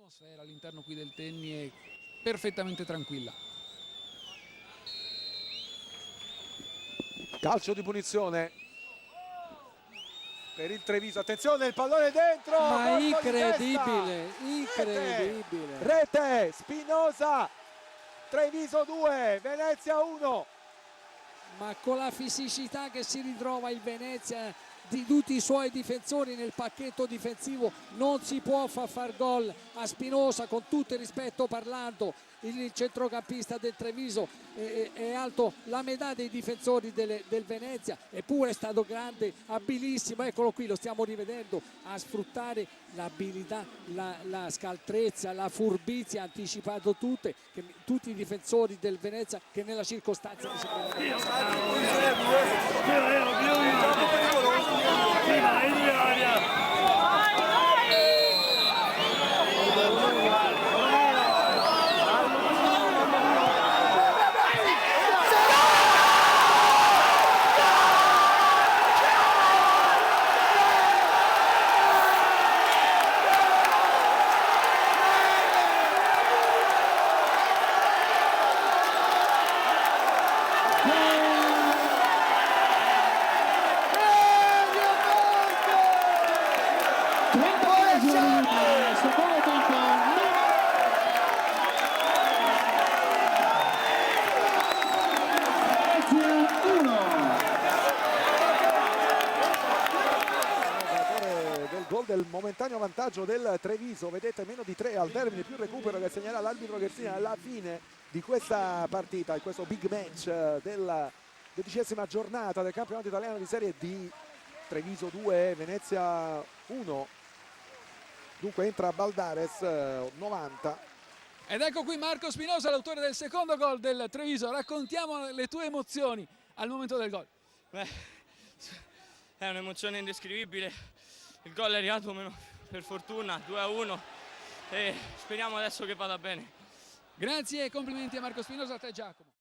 L'atmosfera all'interno qui del Tenni è perfettamente tranquilla. Calcio di punizione per il Treviso, attenzione, il pallone dentro, Ma colpo di incredibile, testa. incredibile. Rete, Spinosa, Treviso 2, Venezia 1. Ma con la fisicità che si ritrova il Venezia di tutti i suoi difensori nel pacchetto difensivo non si può far gol a Spinosa, con tutto il rispetto parlando. Il centrocampista del Treviso è alto la metà dei difensori del Venezia, eppure è stato grande, abilissimo, eccolo qui, lo stiamo rivedendo, a sfruttare l'abilità, la scaltrezza, la furbizia, ha anticipato tutti i difensori del Venezia che nella circostanza di del momentaneo vantaggio del Treviso, vedete meno di 3 al termine, più recupero che segnerà l'arbitro Ghersina alla fine di questa partita, in questo big match della 12ª giornata del campionato italiano di Serie D. Treviso 2, Venezia 1. Dunque entra Baldares, 90. Ed ecco qui Marco Spinosa, l'autore del secondo gol del Treviso. Raccontiamo le tue emozioni al momento del gol. Beh, è un'emozione indescrivibile. Il gol è arrivato per fortuna 2-1 e speriamo adesso che vada bene. Grazie e complimenti a Marco Spinosa, a te Giacomo.